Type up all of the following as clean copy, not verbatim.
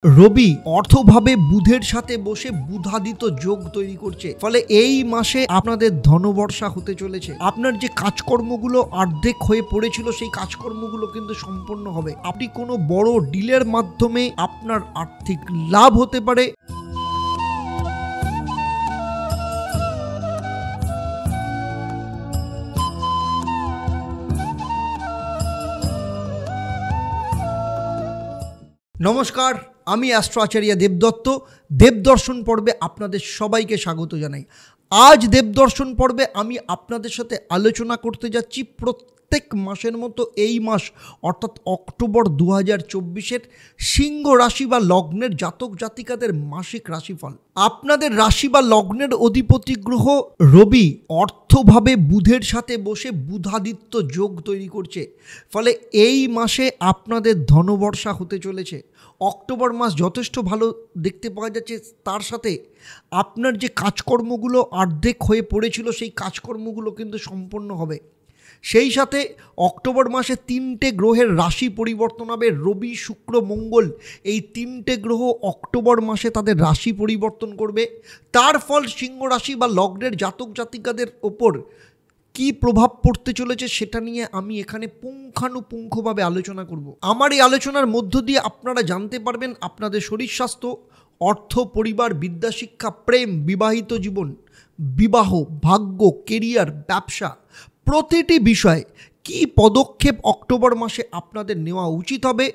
রবি অর্থভাবে বুধের সাথে বসে বুধাদিত যোগ তৈরি করছে, ফলে এই মাসে আপনাদের ধনবর্ষা হতে চলেছে। আপনার যে কাজকর্মগুলো অর্ধেক হয়ে পড়েছিল সেই কাজকর্মগুলো কিন্তু সম্পন্ন হবে। আপনি কোনো বড় ডিলের মাধ্যমে আপনার আর্থিক লাভ হতে পারে। নমস্কার, আমি অ্যাস্ট্রো আচার্য দেবদত্ত। দেবদর্শন পর্বে আপনাদের সবাইকে স্বাগত জানাই। আজ দেবদর্শন পর্বে আমি আপনাদের সাথে আলোচনা করতে যাচ্ছি প্রত্যেক মাসের মতো এই মাস অর্থাৎ অক্টোবর 2024-এর সিংহ রাশি বা লগ্নের জাতক জাতিকাদের মাসিক রাশিফল। আপনাদের রাশি বা লগ্নের অধিপতি গ্রহ রবি অর্থভাবে বুধের সাথে বসে বুধাদিত্য যোগ তৈরি করছে, ফলে এই মাসে আপনাদের ধনবর্ষা হতে চলেছে। অক্টোবর মাস যথেষ্ট ভালো দেখতে পাওয়া যাচ্ছে। তার সাথে আপনার যে কাজকর্মগুলো অর্ধেক হয়ে পড়েছিল সেই কাজকর্মগুলো কিন্তু সম্পন্ন হবে। সেই সাথে অক্টোবর মাসে 3টে গ্রহের রাশি পরিবর্তন হবে। রবি, শুক্র, মঙ্গল, এই 3টে গ্রহ অক্টোবর মাসে তাদের রাশি পরিবর্তন করবে। তার ফল সিংহ রাশি বা লগ্নের জাতক জাতিকাদের ওপর কি প্রভাব পড়তে চলেছে সেটা নিয়ে আমি এখানে পুঙ্খানুপুঙ্খভাবে আলোচনা করব। আমার এই আলোচনার মধ্য দিয়ে আপনারা জানতে পারবেন আপনাদের শরীর স্বাস্থ্য, অর্থ, পরিবার, বিদ্যাশিক্ষা, প্রেম, বিবাহিত জীবন, বিবাহ, ভাগ্য, কেরিয়ার, ব্যবসা, প্রতিটি বিষয়ে কী পদক্ষেপ অক্টোবর মাসে আপনাদের নেওয়া উচিত হবে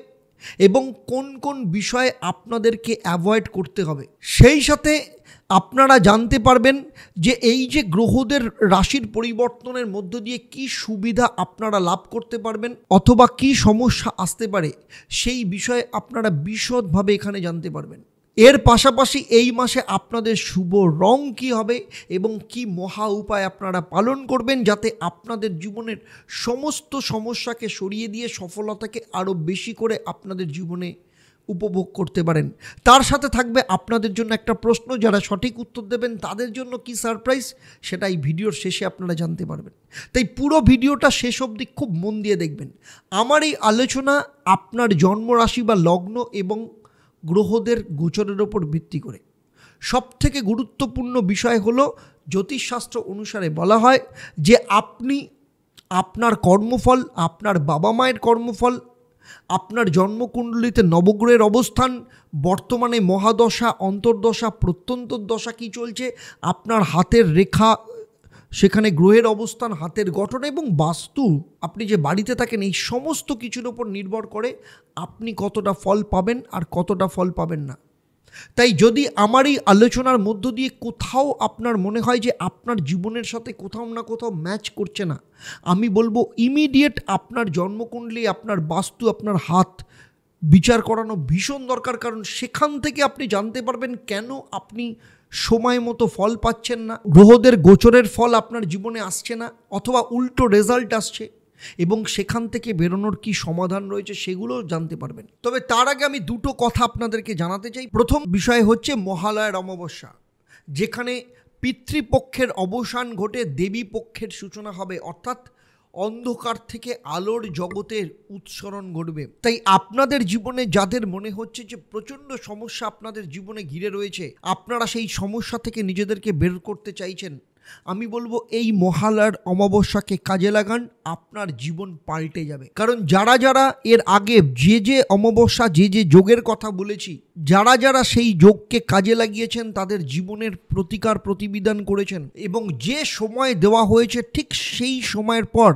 এবং কোন কোন বিষয়ে আপনাদেরকে অ্যাভয়েড করতে হবে। সেই সাথে আপনারা জানতে পারবেন যে এই যে গ্রহদের রাশির পরিবর্তনের মধ্য দিয়ে কি সুবিধা আপনারা লাভ করতে পারবেন অথবা কি সমস্যা আসতে পারে, সেই বিষয়ে আপনারা বিশদভাবে এখানে জানতে পারবেন। এর পাশাপাশি এই মাসে আপনাদের শুভ রং কী হবে এবং কি মহা উপায় আপনারা পালন করবেন যাতে আপনাদের জীবনের সমস্ত সমস্যাকে সরিয়ে দিয়ে সফলতাকে আরও বেশি করে আপনাদের জীবনে উপভোগ করতে পারেন। তার সাথে থাকবে আপনাদের জন্য একটা প্রশ্ন, যারা সঠিক উত্তর দেবেন তাদের জন্য কি সারপ্রাইজ, সেটা এই ভিডিওর শেষে আপনারা জানতে পারবেন। তাই পুরো ভিডিওটা শেষ অবধি খুব মন দিয়ে দেখবেন। আমার এই আলোচনা আপনার জন্মরাশি বা লগ্ন এবং গ্রহদের গোচরের ওপর ভিত্তি করে। সবথেকে গুরুত্বপূর্ণ বিষয় হলো জ্যোতিষশাস্ত্র অনুসারে বলা হয় যে আপনি আপনার কর্মফল, আপনার বাবা মায়ের কর্মফল, আপনার জন্মকুণ্ডলিতে নবগ্রহের অবস্থান, বর্তমানে মহাদশা, অন্তর্দশা, প্রত্যন্তর দশা কী চলছে, আপনার হাতের রেখা, সেখানে গ্রহের অবস্থান, হাতের গঠন এবং বাস্তু, আপনি যে বাড়িতে থাকেন, এই সমস্ত কিছুর ওপর নির্ভর করে আপনি কতটা ফল পাবেন আর কতটা ফল পাবেন না। তাই যদি আমার এই আলোচনার মধ্য দিয়ে কোথাও আপনার মনে হয় যে আপনার জীবনের সাথে কোথাও না কোথাও ম্যাচ করছে না, আমি বলবো ইমিডিয়েট আপনার জন্মকুণ্ডলী, আপনার বাস্তু, আপনার হাত বিচার করানো ভীষণ দরকার। কারণ সেখান থেকে আপনি জানতে পারবেন কেন আপনি সময় মতো ফল পাচ্ছেন না, গ্রহদের গোচরের ফল আপনার জীবনে আসছে না অথবা উল্টো রেজাল্ট আসছে, এবং সেখান থেকে বেরোনোর কি সমাধান রয়েছে সেগুলোও জানতে পারবেন। তবে তার আগে আমি দুটো কথা আপনাদেরকে জানাতে চাই। প্রথম বিষয় হচ্ছে মহালয়ার অমাবস্যা, যেখানে পিতৃপক্ষের অবসান ঘটে দেবী পক্ষের সূচনা হবে, অর্থাৎ অন্ধকার থেকে আলোর জগতের উৎসরণ ঘটবে। তাই আপনাদের জীবনে যাদের মনে হচ্ছে যে প্রচণ্ড সমস্যা আপনাদের জীবনে ঘিরে রয়েছে, আপনারা সেই সমস্যা থেকে নিজেদেরকে বের করতে চাইছেন, আমি বলবো এই মহালয়ার অমাবস্যাকে কাজে লাগান, আপনার জীবন পাল্টে যাবে। কারণ যারা যারা এর আগে যে অমাবস্যা যে যোগের কথা বলেছি, যারা সেই যোগকে কাজে লাগিয়েছেন তাদের জীবনের প্রতিকার প্রতিবিধান করেছেন এবং যে সময় দেওয়া হয়েছে ঠিক সেই সময়ের পর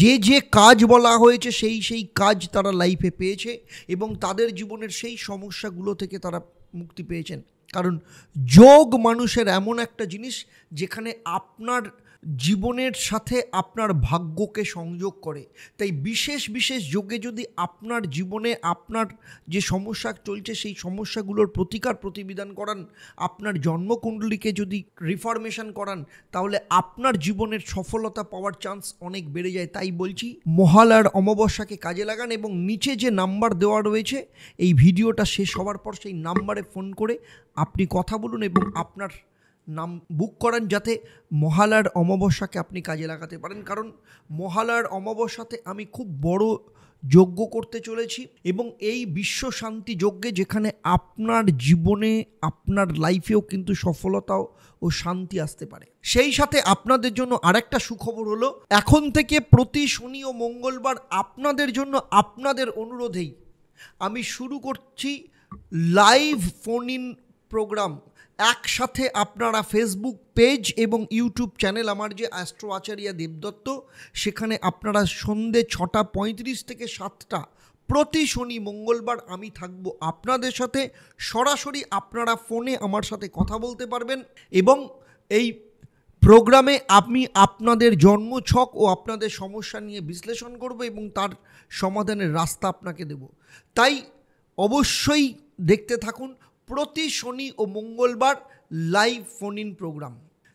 যে কাজ বলা হয়েছে সেই কাজ তারা লাইফে পেয়েছে এবং তাদের জীবনের সেই সমস্যাগুলো থেকে তারা মুক্তি পেয়েছেন। কারণ যোগ মানুষের এমন একটা জিনিস যেখানে আপনার জীবনের সাথে আপনার ভাগ্যকে সংযোগ করে। তাই বিশেষ বিশেষ যোগে যদি আপনার জীবনে আপনার যে সমস্যা চলছে সেই সমস্যাগুলোর প্রতিকার প্রতিবিধান করান, আপনার জন্মকুণ্ডলীকে যদি রিফরমেশন করান, তাহলে আপনার জীবনের সফলতা পাওয়ার চান্স অনেক বেড়ে যায়। তাই বলছি মহালয়ার অমাবস্যাকে কাজে লাগান এবং নিচে যে নাম্বার দেওয়া রয়েছে এই ভিডিওটা শেষ হওয়ার পর সেই নাম্বারে ফোন করে আপনি কথা বলুন এবং আপনার নাম বুক করেন যাতে মহালয়ার অমাবস্যাকে আপনি কাজে লাগাতে পারেন। কারণ মহালয়ার অমাবস্যাতে আমি খুব বড় যজ্ঞ করতে চলেছি এবং এই বিশ্ব শান্তি যজ্ঞে যেখানে আপনার জীবনে আপনার লাইফেও কিন্তু সফলতা ও শান্তি আসতে পারে। সেই সাথে আপনাদের জন্য আরেকটা সুখবর হলো, এখন থেকে প্রতি শনি ও মঙ্গলবার আপনাদের জন্য আপনাদের অনুরোধেই আমি শুরু করছি লাইভ ফোন ইন প্রোগ্রাম। একসাথে আপনারা ফেসবুক পেজ এবং ইউটিউব চ্যানেল আমার যে অ্যাস্ট্রো আচার্য দেবদত্ত, সেখানে আপনারা সন্ধ্যে 6:35 থেকে 7টা প্রতি শনি মঙ্গলবার আমি থাকব আপনাদের সাথে। সরাসরি আপনারা ফোনে আমার সাথে কথা বলতে পারবেন এবং এই প্রোগ্রামে আমি আপনাদের জন্মছক ও আপনাদের সমস্যা নিয়ে বিশ্লেষণ করব এবং তার সমাধানের রাস্তা আপনাকে দেব। তাই অবশ্যই দেখতে থাকুন প্রতি শনি ও মঙ্গলবার লাইভ ফোন ইন প্রোগ্রাম।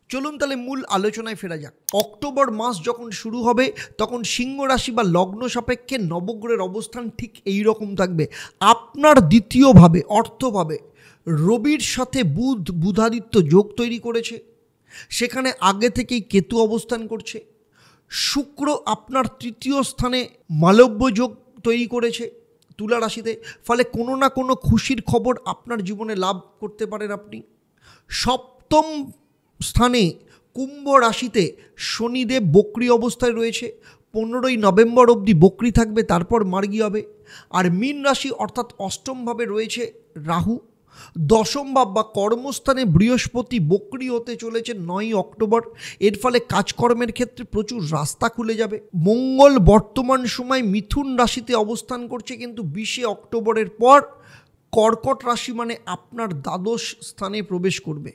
চলুন তাহলে মূল আলোচনায় ফেরা যাক। অক্টোবর মাস যখন শুরু হবে তখন সিংহ রাশি বা লগ্ন সাপেক্ষে নবগ্রহের অবস্থান ঠিক এই রকম থাকবে। আপনার দ্বিতীয়ভাবে অর্থভাবে রবির সাথে বুধাদিত্য যোগ তৈরি করেছে, সেখানে আগে থেকেই কেতু অবস্থান করছে। শুক্র আপনার তৃতীয় স্থানে মালব্য যোগ তৈরি করেছে তুলা রাশিতে, ফলে কোনো না কোনো খুশির খবর আপনার জীবনে লাভ করতে পারেন আপনি। সপ্তম স্থানে কুম্ভ রাশিতে শনিদেব বক্রী অবস্থায় রয়েছে, 15ই নভেম্বর অবধি বক্রী থাকবে, তারপর মার্গী হবে। আর মীন রাশি অর্থাৎ অষ্টমভাবে রয়েছে রাহু। দশম ভাব বা কর্মস্থানে বৃহস্পতি বক্রী হতে চলেছে 9ই অক্টোবর। এর ফলে কাজকর্মের ক্ষেত্রে প্রচুর রাস্তা খুলে যাবে। মঙ্গল বর্তমান সময় মিথুন রাশিতে অবস্থান করছে, কিন্তু 20শে অক্টোবরের পর কর্কট রাশি মানে আপনার দ্বাদশ স্থানে প্রবেশ করবে।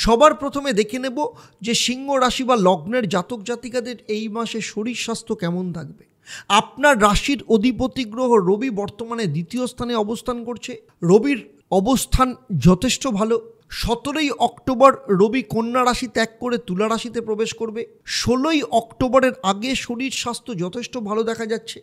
সবার প্রথমে দেখে নেব যে সিংহ রাশি বা লগ্নের জাতক জাতিকাদের এই মাসে শরীর স্বাস্থ্য কেমন থাকবে। আপনার রাশির অধিপতি গ্রহ রবি বর্তমানে দ্বিতীয় স্থানে অবস্থান করছে। রবির অবস্থান যথেষ্ট ভালো। 17ই অক্টোবর রবি কন্যা রাশি ত্যাগ করে তুলা রাশিতে প্রবেশ করবে। 16ই অক্টোবরের আগে শরীর স্বাস্থ্য যথেষ্ট ভালো দেখা যাচ্ছে,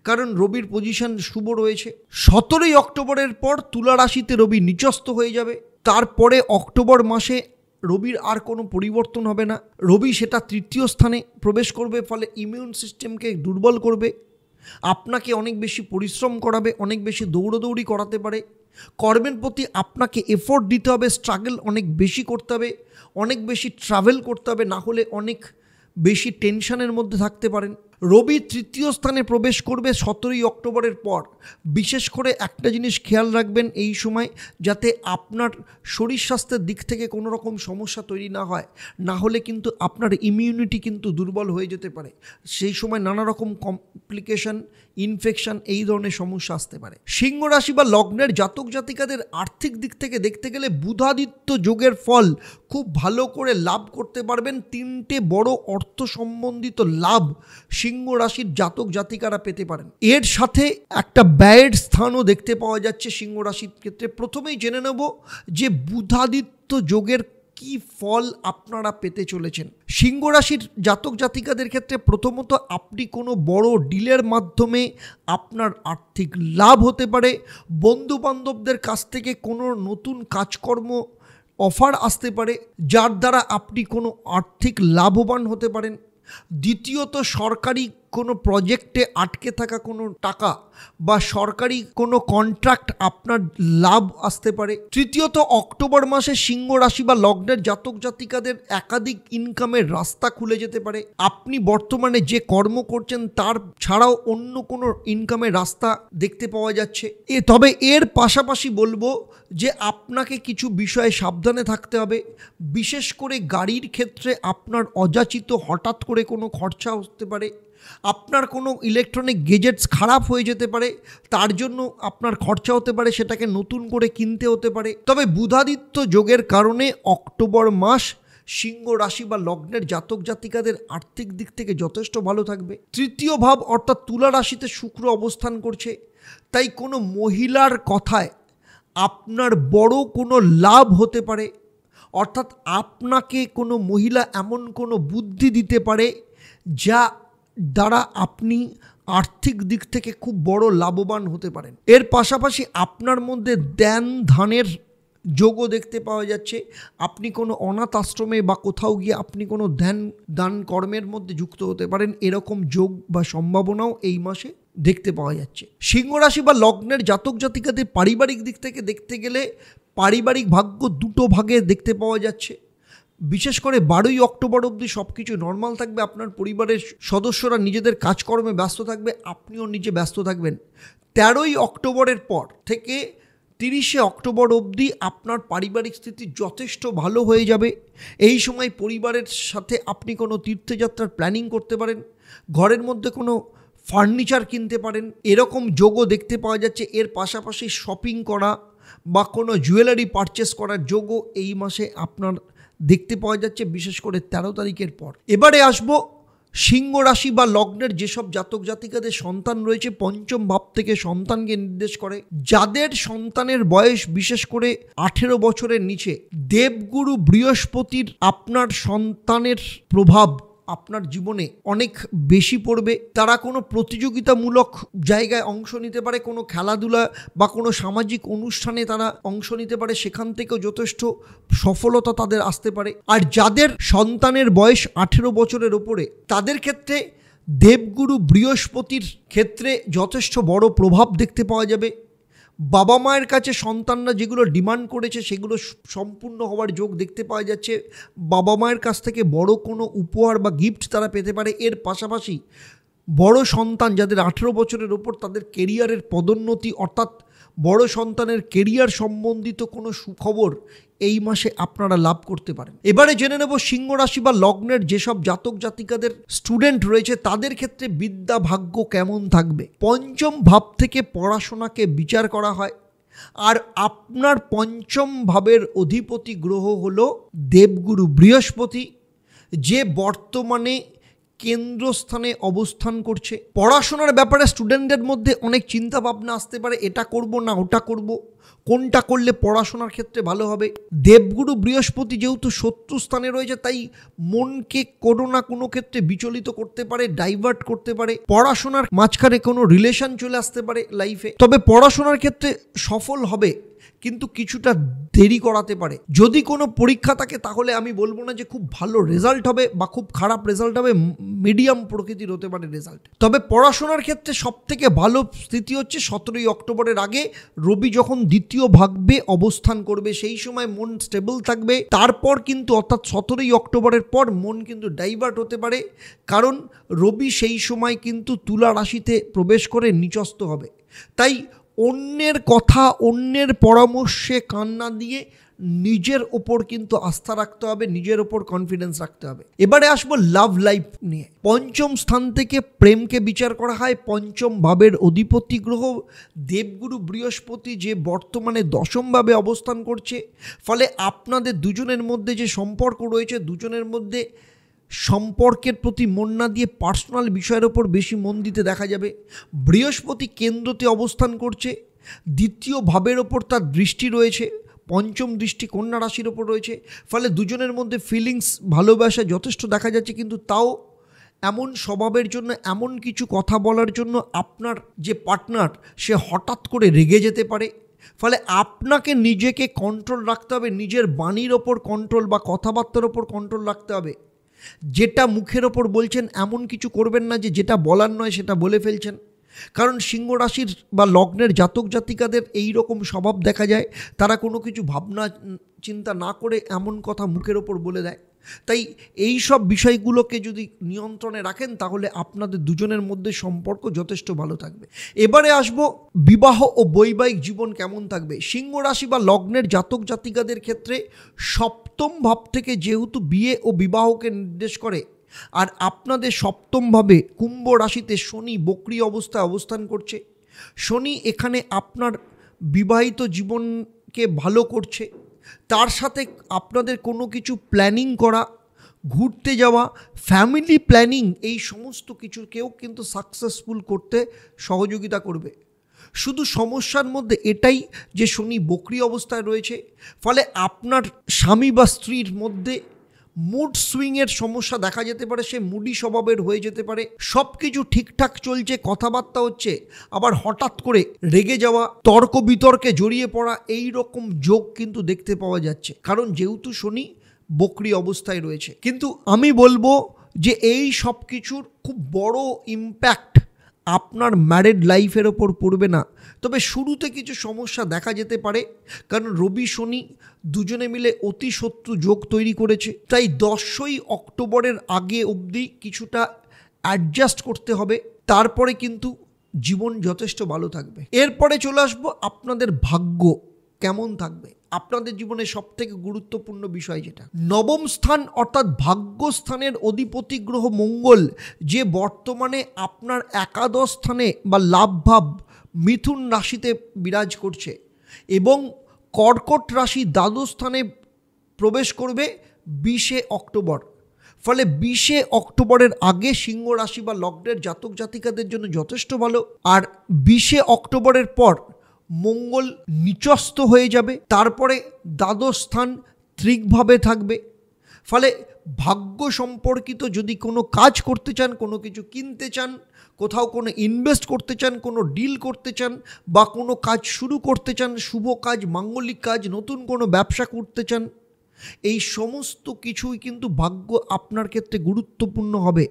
কারণ রবির পজিশন শুভ রয়েছে। 17ই অক্টোবরের পর তুলা রাশিতে রবি নিচস্থ হয়ে যাবে। তারপরে অক্টোবর মাসে রবির আর কোনো পরিবর্তন হবে না। রবি সেটা তৃতীয় স্থানে প্রবেশ করবে, ফলে ইমিউন সিস্টেমকে দুর্বল করবে, আপনাকে অনেক বেশি পরিশ্রম করাবে, অনেক বেশি দৌড়দৌড়ি করাতে পারে। কর্মের প্রতি আপনাকে এফোর্ট দিতে হবে, স্ট্রাগল অনেক বেশি করতে হবে, অনেক বেশি ট্রাভেল করতে হবে, না হলে অনেক বেশি টেনশনের মধ্যে থাকতে পারেন। রবি তৃতীয় স্থানে প্রবেশ করবে 17ই অক্টোবরের পর। বিশেষ করে একটা জিনিস খেয়াল রাখবেন এই সময়, যাতে আপনার শরীর স্বাস্থ্যের দিক থেকে কোনো রকম সমস্যা তৈরি না হয়, না হলে কিন্তু আপনার ইমিউনিটি কিন্তু দুর্বল হয়ে যেতে পারে। সেই সময় নানা রকম কমপ্লিকেশন, ইনফেকশন, এই ধরনের সমস্যা আসতে পারে। সিংহ রাশি বা লগ্নের জাতক জাতিকাদের আর্থিক দিক থেকে দেখতে গেলে বুধাদিত্য যোগের ফল খুব ভালো করে লাভ করতে পারবেন। 3টে বড় অর্থ সম্বন্ধিত লাভ সিংহ রাশির জাতক জাতিকারা পেতে পারেন। এর সাথে একটা ব্যয়ের স্থানও দেখতে পাওয়া যাচ্ছে সিংহ রাশির ক্ষেত্রে। প্রথমেই জেনে নেব যে বুধাদিত্য যোগের কি ফল আপনারা পেতে চলেছেন। সিংহ রাশির জাতক জাতিকাদের ক্ষেত্রে প্রথমত আপনি কোনো বড় ডিলের মাধ্যমে আপনার আর্থিক লাভ হতে পারে। বন্ধু বান্ধবদের কাছ থেকে কোনো নতুন কাজকর্ম অফার আসতে পারে, যার দ্বারা আপনি কোনো আর্থিক লাভবান হতে পারেন। দ্বিতীয়ত সরকারি কোনো প্রজেক্টে আটকে থাকা কোনো টাকা বা সরকারি কোনো কন্ট্রাক্ট আপনার লাভ আসতে পারে। তৃতীয়ত অক্টোবর মাসে সিংহ রাশি বা লগ্নের জাতক জাতিকাদের একাধিক ইনকামের রাস্তা খুলে যেতে পারে। আপনি বর্তমানে যে কর্ম করছেন তার ছাড়াও অন্য কোনো ইনকামের রাস্তা দেখতে পাওয়া যাচ্ছে। তবে এর পাশাপাশি বলবো যে আপনাকে কিছু বিষয়ে সাবধানে থাকতে হবে। বিশেষ করে গাড়ির ক্ষেত্রে আপনার অযাচিত হঠাৎ করে কোনো খরচা হতে পারে। আপনার কোনো ইলেকট্রনিক গেজেটস খারাপ হয়ে যেতে পারে, তার জন্য আপনার খরচা হতে পারে, সেটাকে নতুন করে কিনতে হতে পারে। তবে বুধাদিত্য যোগের কারণে অক্টোবর মাস সিংহ রাশি বা লগ্নের জাতক জাতিকাদের আর্থিক দিক থেকে যথেষ্ট ভালো থাকবে। তৃতীয় ভাব অর্থাৎ তুলা রাশিতে শুক্র অবস্থান করছে, তাই কোনো মহিলার কথায় আপনার বড় কোনো লাভ হতে পারে। অর্থাৎ আপনাকে কোনো মহিলা এমন কোনো বুদ্ধি দিতে পারে যা দ্বারা আপনি আর্থিক দিক থেকে খুব বড় লাভবান হতে পারেন। এর পাশাপাশি আপনার মধ্যে ধ্যান ধানের যোগও দেখতে পাওয়া যাচ্ছে। আপনি কোনো অনাথ আশ্রমে বা কোথাও গিয়ে আপনি কোনো ধ্যান দান কর্মের মধ্যে যুক্ত হতে পারেন। এরকম যোগ বা সম্ভাবনাও এই মাসে দেখতে পাওয়া যাচ্ছে। সিংহ রাশি বা লগ্নের জাতক জাতিকাদের পারিবারিক দিক থেকে দেখতে গেলে পারিবারিক ভাগ্য দুটো ভাগে দেখতে পাওয়া যাচ্ছে। বিশেষ করে 12ই অক্টোবর অবধি সব কিছু নর্মাল থাকবে, আপনার পরিবারের সদস্যরা নিজেদের কাজকর্মে ব্যস্ত থাকবে, আপনিও নিজে ব্যস্ত থাকবেন। 13ই অক্টোবরের পর থেকে 30শে অক্টোবর অবধি আপনার পারিবারিক স্থিতি যথেষ্ট ভালো হয়ে যাবে। এই সময় পরিবারের সাথে আপনি কোনো তীর্থযাত্রার প্ল্যানিং করতে পারেন, ঘরের মধ্যে কোনো ফার্নিচার কিনতে পারেন, এরকম যোগও দেখতে পাওয়া যাচ্ছে। এর পাশাপাশি শপিং করা বা কোনো জুয়েলারি পারচেস করার যোগও এই মাসে আপনার দেখতে পাওয়া যাচ্ছে, বিশেষ করে 13 তারিখের পর। এবারে আসবো সিংহ রাশি বা লগ্নের যেসব জাতক জাতিকাদের সন্তান রয়েছে, পঞ্চম ভাব থেকে সন্তানকে নির্দেশ করে। যাদের সন্তানের বয়স বিশেষ করে 18 বছরের নিচে, দেবগুরু বৃহস্পতির আপনার সন্তানের প্রভাব আপনার জীবনে অনেক বেশি পড়বে। তারা কোনো প্রতিযোগিতামূলক জায়গায় অংশ নিতে পারে, কোনো খেলাধুলা বা কোনো সামাজিক অনুষ্ঠানে তারা অংশ নিতে পারে, সেখান থেকেও যথেষ্ট সফলতা তাদের আসতে পারে। আর যাদের সন্তানের বয়স 18 বছরের ওপরে, তাদের ক্ষেত্রে দেবগুরু বৃহস্পতির ক্ষেত্রে যথেষ্ট বড় প্রভাব দেখতে পাওয়া যাবে। বাবা মায়ের কাছে সন্তানরা যেগুলো ডিমান্ড করেছে সেগুলো সম্পূর্ণ হওয়ার যোগ দেখতে পাওয়া যাচ্ছে। বাবা মায়ের কাছ থেকে বড় কোনো উপহার বা গিফট তারা পেতে পারে। এর পাশাপাশি বড় সন্তান যাদের 18 বছরের ওপর, তাদের কেরিয়ারের পদোন্নতি অর্থাৎ বড় সন্তানের কেরিয়ার সম্বন্ধিত কোনো সুখবর এই মাসে আপনারা লাভ করতে পারেন। এবারে জেনে নেব সিংহ রাশি বা লগ্নের যেসব জাতক জাতিকাদের স্টুডেন্ট রয়েছে তাদের ক্ষেত্রে বিদ্যা ভাগ্য কেমন থাকবে। পঞ্চম ভাব থেকে পড়াশোনাকে বিচার করা হয়, আর আপনার পঞ্চম ভাবের অধিপতি গ্রহ হলো দেবগুরু বৃহস্পতি, যে বর্তমানে কেন্দ্রস্থানে অবস্থান করছে। পড়াশোনার ব্যাপারে স্টুডেন্টদের মধ্যে অনেক চিন্তা ভাবনা আসতে পারে, এটা করব না ওটা করব, কোনটা করলে পড়াশোনার ক্ষেত্রে ভালো হবে। দেবগুরু বৃহস্পতি যেহেতু শত্রু স্থানে রয়েছে, তাই মনকে কোনো না কোনো ক্ষেত্রে বিচলিত করতে পারে, ডাইভার্ট করতে পারে। পড়াশোনার মাঝখানে কোনো রিলেশন চলে আসতে পারে লাইফে। তবে পড়াশোনার ক্ষেত্রে সফল হবে, কিন্তু কিছুটা দেরি করাতে পারে। যদি কোনো পরীক্ষা থাকে তাহলে আমি বলবো না যে খুব ভালো রেজাল্ট হবে বা খুব খারাপ রেজাল্ট হবে, মিডিয়াম প্রকৃতির হতে পারে রেজাল্ট। তবে পড়াশোনার ক্ষেত্রে সবথেকে ভালো স্থিতি হচ্ছে 17ই অক্টোবরের আগে রবি যখন দ্বিতীয় ভাবে অবস্থান করবে, সেই সময় মন স্টেবল থাকবে। তারপর কিন্তু অর্থাৎ 17ই অক্টোবরের পর মন কিন্তু ডাইভার্ট হতে পারে, কারণ রবি সেই সময় কিন্তু তুলা রাশিতে প্রবেশ করে নিচস্থ হবে। তাই অন্যের কথা, অন্যের পরামর্শে কান না দিয়ে নিজের ওপর কিন্তু আস্থা রাখতে হবে, নিজের ওপর কনফিডেন্স রাখতে হবে। এবারে আসবো লাভ লাইফ নিয়ে। পঞ্চম স্থান থেকে প্রেমকে বিচার করা হয়। পঞ্চম ভাবের অধিপতি গ্রহ দেবগুরু বৃহস্পতি, যে বর্তমানে দশমভাবে অবস্থান করছে, ফলে আপনাদের দুজনের মধ্যে যে সম্পর্ক রয়েছে, দুজনের মধ্যে সম্পর্কের প্রতি মন না দিয়ে পার্সোনাল বিষয়ের ওপর বেশি মন দিতে দেখা যাবে। বৃহস্পতি কেন্দ্রতে অবস্থান করছে, দ্বিতীয় ভাবের ওপর তার দৃষ্টি রয়েছে, পঞ্চম দৃষ্টি কন্যা রাশির ওপর রয়েছে, ফলে দুজনের মধ্যে ফিলিংস, ভালোবাসা যথেষ্ট দেখা যাচ্ছে। কিন্তু তাও এমন স্বভাবের জন্য, এমন কিছু কথা বলার জন্য আপনার যে পার্টনার সে হঠাৎ করে রেগে যেতে পারে। ফলে আপনাকে নিজেকে কন্ট্রোল রাখতে হবে, নিজের বাণীর ওপর কন্ট্রোল বা কথাবার্তার ওপর কন্ট্রোল রাখতে হবে। যেটা মুখের ওপর বলছেন এমন কিছু করবেন না যে যেটা বলার নয় সেটা বলে ফেলছেন। কারণ সিংহ রাশির বা লগ্নের জাতক জাতিকাদের এই রকম স্বভাব দেখা যায়, তারা কোনো কিছু ভাবনা চিন্তা না করে এমন কথা মুখের ওপর বলে দেয়। তাই এই সব বিষয়গুলোকে যদি নিয়ন্ত্রণে রাখেন তাহলে আপনাদের দুজনের মধ্যে সম্পর্ক যথেষ্ট ভালো থাকবে। এবারে আসবো বিবাহ ও বৈবাহিক জীবন কেমন থাকবে। সিংহ রাশি বা লগ্নের জাতক জাতিকাদের ক্ষেত্রে সপ্তম ভাব থেকে যেহেতু বিয়ে ও বিবাহকে নির্দেশ করে, আর আপনাদের সপ্তমভাবে কুম্ভ রাশিতে শনি বক্রী অবস্থায় অবস্থান করছে। শনি এখানে আপনার বিবাহিত জীবনকে ভালো করছে, তার সাথে আপনাদের কোনো কিছু প্ল্যানিং করা, ঘুরতে যাওয়া, ফ্যামিলি প্ল্যানিং, এই সমস্ত কিছুকেও কিন্তু সাকসেসফুল করতে সহযোগিতা করবে। শুধু সমস্যার মধ্যে এটাই যে শনি বক্রী অবস্থায় রয়েছে, ফলে আপনার স্বামী বা স্ত্রীর মধ্যে মুড সুইংয়ের সমস্যা দেখা যেতে পারে। সে মুডি স্বভাবের হয়ে যেতে পারে। সব কিছু ঠিকঠাক চলছে, কথাবার্তা হচ্ছে, আবার হঠাৎ করে রেগে যাওয়া, তর্ক বিতর্কে জড়িয়ে পড়া, এই রকম যোগ কিন্তু দেখতে পাওয়া যাচ্ছে, কারণ যেহেতু শনি বক্রী অবস্থায় রয়েছে। কিন্তু আমি বলবো যে এই সব কিছুর খুব বড় ইম্প্যাক্ট আপনার ম্যারিড লাইফের ওপর পড়বে না, তবে শুরুতে কিছু সমস্যা দেখা যেতে পারে, কারণ রবি শনি দুজনে মিলে অতি শত্রু যোগ তৈরি করেছে। তাই 10ই অক্টোবরের আগে অবধি কিছুটা অ্যাডজাস্ট করতে হবে, তারপরে কিন্তু জীবন যথেষ্ট ভালো থাকবে। এরপরে চলে আসবো আপনাদের ভাগ্য কেমন থাকবে। আপনাদের জীবনে সবথেকে গুরুত্বপূর্ণ বিষয় যেটা নবম স্থান অর্থাৎ ভাগ্যস্থানের অধিপতি গ্রহ মঙ্গল, যে বর্তমানে আপনার একাদশ স্থানে বা লাভভাব মিথুন রাশিতে বিরাজ করছে এবং কর্কট রাশি দ্বাদশ স্থানে প্রবেশ করবে 20শে অক্টোবর। ফলে 20শে অক্টোবরের আগে সিংহ রাশি বা লগ্নের জাতক জাতিকাদের জন্য যথেষ্ট ভালো। আর 20শে অক্টোবরের পর মঙ্গল নিচস্থ হয়ে যাবে, তারপরে দ্বাদশ স্থান ত্রিকভাবে থাকবে। ফলে ভাগ্য সম্পর্কিত যদি কোনো কাজ করতে চান, কোনো কিছু কিনতে চান, কোথাও কোনো ইনভেস্ট করতে চান, কোনো ডিল করতে চান বা কোনো কাজ শুরু করতে চান, শুভ কাজ, মাঙ্গলিক কাজ, নতুন কোনো ব্যবসা করতে চান, এই সমস্ত কিছুই কিন্তু ভাগ্য আপনার ক্ষেত্রে গুরুত্বপূর্ণ হবে।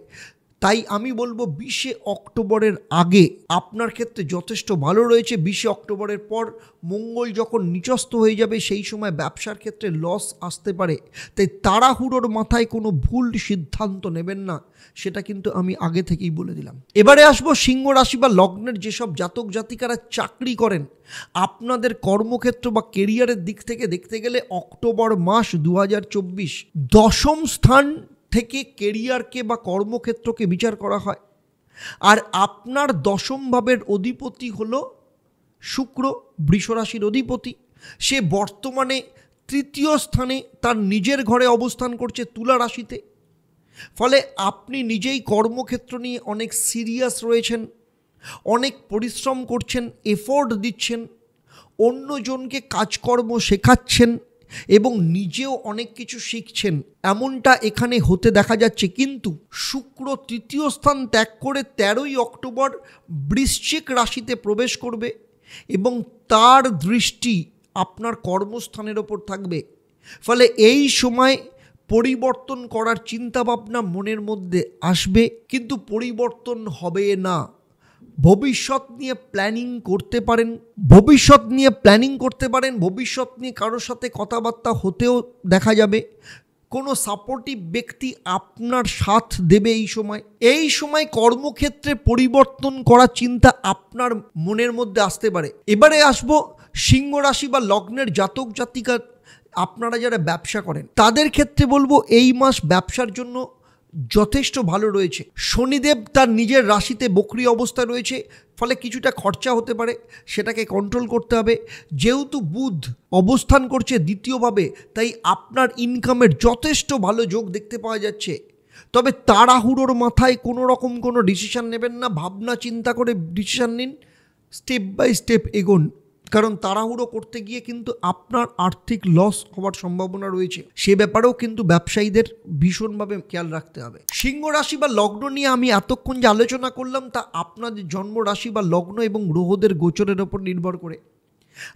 তাই আমি বলবো 20শে অক্টোবরের আগে আপনার ক্ষেত্রে যথেষ্ট ভালো রয়েছে। 20শে অক্টোবরের পর মঙ্গল যখন নিচস্থ হয়ে যাবে সেই সময় ব্যবসার ক্ষেত্রে লস আসতে পারে। তাই তাড়াহুড়োর মাথায় কোনো ভুল সিদ্ধান্ত নেবেন না, সেটা কিন্তু আমি আগে থেকেই বলে দিলাম। এবারে আসবো সিংহ রাশি বা লগ্নের যেসব জাতক জাতিকারা চাকরি করেন। আপনাদের কর্মক্ষেত্র বা কেরিয়ারের দিক থেকে দেখতে গেলে অক্টোবর মাস 2024 দশম স্থান থেকে কেরিয়ারকে বা কর্মক্ষেত্রকে বিচার করা হয়। আর আপনার দশম ভাবের অধিপতি হলো শুক্র, বৃষ রাশির অধিপতি। সে বর্তমানে তৃতীয় স্থানে তার নিজের ঘরে অবস্থান করছে তুলা রাশিতে। ফলে আপনি নিজেই কর্মক্ষেত্র নিয়ে অনেক সিরিয়াস রয়েছেন, অনেক পরিশ্রম করছেন, এফোর্ট দিচ্ছেন, অন্যজনকে কাজকর্ম শেখাচ্ছেন এবং নিজেও অনেক কিছু শিখছেন, এমনটা এখানে হতে দেখা যাচ্ছে। কিন্তু শুক্র তৃতীয় স্থান ত্যাগ করে 13ই অক্টোবর বৃশ্চিক রাশিতে প্রবেশ করবে এবং তার দৃষ্টি আপনার কর্মস্থানের ওপর থাকবে। ফলে এই সময় পরিবর্তন করার চিন্তাভাবনা মনের মধ্যে আসবে, কিন্তু পরিবর্তন হবে না। ভবিষ্যৎ নিয়ে প্ল্যানিং করতে পারেন, ভবিষ্যৎ নিয়ে কারোর সাথে কথাবার্তা হতেও দেখা যাবে। কোনো সাপোর্টিভ ব্যক্তি আপনার সাথ দেবে এই সময় কর্মক্ষেত্রে পরিবর্তন করার চিন্তা আপনার মনের মধ্যে আসতে পারে। এবারে আসবো সিংহ রাশি বা লগ্নের জাতক জাতিকা আপনারা যারা ব্যবসা করেন তাদের ক্ষেত্রে বলবো এই মাস ব্যবসার জন্য যথেষ্ট ভালো রয়েছে। শনিদেব তার নিজের রাশিতে বক্রী অবস্থায় রয়েছে, ফলে কিছুটা খরচা হতে পারে, সেটাকে কন্ট্রোল করতে হবে। যেহেতু বুধ অবস্থান করছে দ্বিতীয়ভাবে, তাই আপনার ইনকামের যথেষ্ট ভালো যোগ দেখতে পাওয়া যাচ্ছে। তবে তাড়াহুড়োর মাথায় কোনো রকম কোনো ডিসিশান নেবেন না, ভাবনা চিন্তা করে ডিসিশান নিন, স্টেপ বাই স্টেপ এগোন, কারণ তাড়াহুড়ো করতে গিয়ে কিন্তু আপনার আর্থিক লস হওয়ার সম্ভাবনা রয়েছে। সে ব্যাপারেও কিন্তু ব্যবসায়ীদের ভীষণভাবে খেয়াল রাখতে হবে। সিংহ রাশি বা লগ্ন নিয়ে আমি এতক্ষণ যে আলোচনা করলাম তা আপনাদের জন্ম রাশি বা লগ্ন এবং গ্রহদের গোচরের ওপর নির্ভর করে।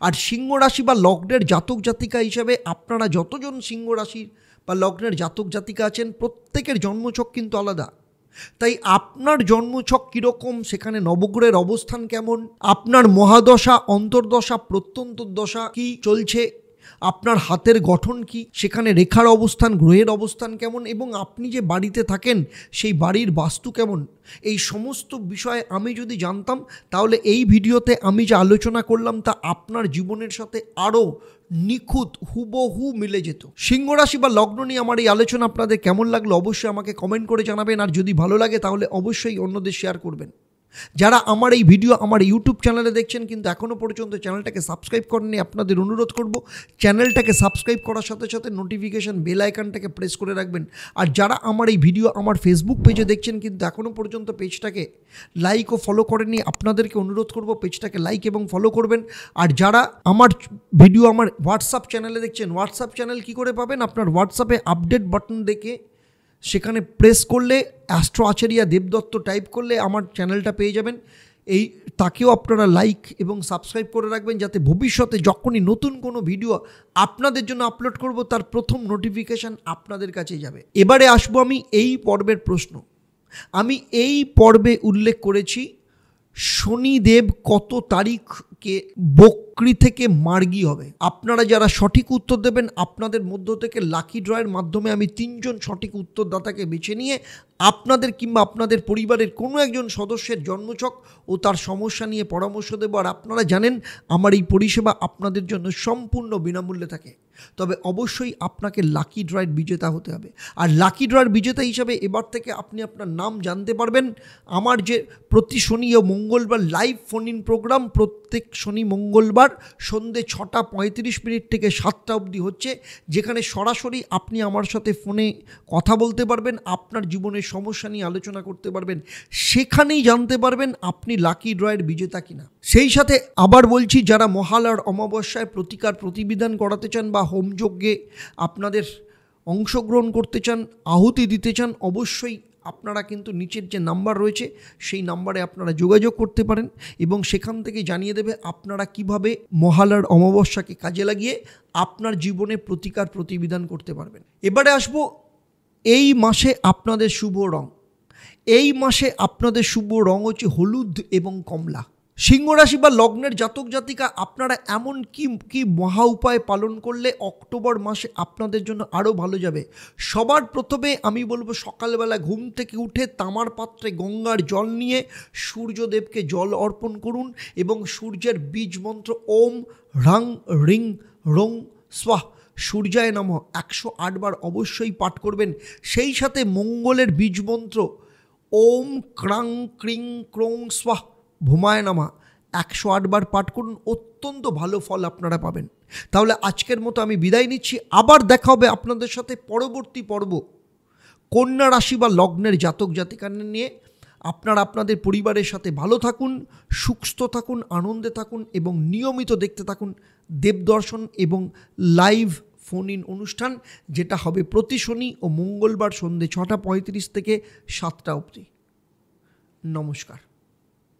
আর সিংহ রাশি বা লগ্নের জাতক জাতিকা হিসাবে আপনারা যতজন সিংহ রাশি বা লগ্নের জাতক জাতিকা আছেন প্রত্যেকের জন্মছক কিন্তু আলাদা। তাই আপনার জন্মছক কীরকম, সেখানে নবগ্রহের অবস্থান কেমন, আপনার মহাদশা, অন্তর্দশা, প্রত্যন্তর্দশা কি চলছে, আপনার হাতের গঠন কি, সেখানে রেখার অবস্থান, গ্রহের অবস্থান কেমন এবং আপনি যে বাড়িতে থাকেন সেই বাড়ির বাস্তু কেমন, এই সমস্ত বিষয়ে আমি যদি জানতাম তাহলে এই ভিডিওতে আমি যে আলোচনা করলাম তা আপনার জীবনের সাথে আরও নিখুঁত হুবহু মিলে যেত। সিংহ রাশি বা লগ্ন নিয়ে আমার এই আলোচনা আপনাদের কেমন লাগলো অবশ্যই আমাকে কমেন্ট করে জানাবেন। আর যদি ভালো লাগে তাহলে অবশ্যই অন্যদের শেয়ার করবেন। যারা আমার এই ভিডিও আমার ইউটিউব চ্যানেলে দেখছেন কিন্তু এখনও পর্যন্ত চ্যানেলটাকে সাবস্ক্রাইব করেননি, আপনাদের অনুরোধ করব চ্যানেলটাকে সাবস্ক্রাইব করার সাথে সাথে নোটিফিকেশান বেল আইকনটাকে প্রেস করে রাখবেন। আর যারা আমার এই ভিডিও আমার ফেসবুক পেজে দেখছেন কিন্তু এখনও পর্যন্ত পেজটাকে লাইক ও ফলো করেননি, আপনাদেরকে অনুরোধ করব পেজটাকে লাইক এবং ফলো করবেন। আর যারা আমার ভিডিও আমার হোয়াটসঅ্যাপ চ্যানেলে দেখছেন, হোয়াটসঅ্যাপ চ্যানেল কী করে পাবেন, আপনার হোয়াটসঅ্যাপে আপডেট বাটন দেখে সেখানে প্রেস করলে অ্যাস্ট্রো আচারিয়া দেবদত্ত টাইপ করলে আমার চ্যানেলটা পেয়ে যাবেন। তাকেও আপনারা লাইক এবং সাবস্ক্রাইব করে রাখবেন, যাতে ভবিষ্যতে যখনই নতুন কোনো ভিডিও আপনাদের জন্য আপলোড করব তার প্রথম নোটিফিকেশান আপনাদের কাছে যাবে। এবারে আসবো আমি এই পর্বের প্রশ্ন। আমি এই পর্বে উল্লেখ করেছি শনিদেব কত তারিখকে বক্রি থেকে মার্গী হবে? আপনারা যারা সঠিক উত্তর দেবেন, আপনাদের মধ্য থেকে লাকি ড্রয়ের মাধ্যমে আমি 3 জন সঠিক উত্তরদাতাকে বেছে নিয়ে আপনাদের কিংবা আপনাদের পরিবারের কোনো একজন সদস্যের জন্মছক ও তার সমস্যা নিয়ে পরামর্শ দেবো। আর আপনারা জানেন আমার এই পরিষেবা আপনাদের জন্য সম্পূর্ণ বিনামূল্যে থাকে। তবে অবশ্যই আপনাকে লাকি ড্রয়ের বিজেতা হতে হবে। আর লাকি ড্রয়ের বিজেতা হিসাবে এবার থেকে আপনি আপনার নাম জানতে পারবেন আমার যে প্রতি শনি ও মঙ্গলবার লাইভ ফোন ইন প্রোগ্রাম, প্রত্যেক শনি মঙ্গলবার সন্ধ্যে 6:35 থেকে 7টা অবধি হচ্ছে, যেখানে সরাসরি আপনি আমার সাথে ফোনে কথা বলতে পারবেন, আপনার জীবনের সমস্যা নিয়ে আলোচনা করতে পারবেন। সেখানেই জানতে পারবেন আপনি লাকি ড্রয়ের বিজেতা কিনা। সেই সাথে আবার বলছি, যারা মহালয়ার অমাবস্যায় প্রতিকার প্রতিবিধান করাতে চান বা হোমযজ্ঞে আপনাদের অংশগ্রহণ করতে চান, আহুতি দিতে চান, অবশ্যই আপনারা কিন্তু নিচের যে নাম্বার রয়েছে সেই নাম্বারে আপনারা যোগাযোগ করতে পারেন এবং সেখান থেকে জানিয়ে দেবে আপনারা কিভাবে মহালয়ার অমাবস্যাকে কাজে লাগিয়ে আপনার জীবনে প্রতিকার প্রতিবিধান করতে পারবেন। এবারে আসবো এই মাসে আপনাদের শুভ রং। এই মাসে আপনাদের শুভ রং হচ্ছে হলুদ এবং কমলা। সিংহ রাশি বা লগ্নের জাতক জাতিকা, আপনারা এমন কি মহা উপায় পালন করলে অক্টোবর মাসে আপনাদের জন্য আরও ভালো যাবে। সবার প্রথমে আমি বলবো, সকালবেলা ঘুম থেকে উঠে তামার পাত্রে গঙ্গার জল নিয়ে সূর্যদেবকে জল অর্পণ করুন এবং সূর্যের বীজ মন্ত্র ওম হ্রাং রিং রং স্বাহ সূর্যায় নমঃ 108 বার অবশ্যই পাঠ করবেন। সেই সাথে মঙ্গলের বীজ মন্ত্র ওম ক্রাং ক্রিং ক্রং স্বাহ ভূমায় নমঃ 108 বার পাঠ করুন। অত্যন্ত ভালো ফল আপনারা পাবেন। তাহলে আজকের মতো আমি বিদায় নিচ্ছি। আবার দেখা হবে আপনাদের সাথে পরবর্তী পর্ব কন্যা রাশি বা লগ্নের জাতক জাতিকাদের নিয়ে। আপনারা আপনাদের পরিবারের সাথে ভালো থাকুন, সুস্থ থাকুন, আনন্দে থাকুন এবং নিয়মিত দেখতে থাকুন দেবদর্শন এবং লাইভ ফোন ইন অনুষ্ঠান, যেটা হবে প্রতি শনি ও মঙ্গলবার সন্ধ্যে 6:35 থেকে 7টা অবধি। নমস্কার।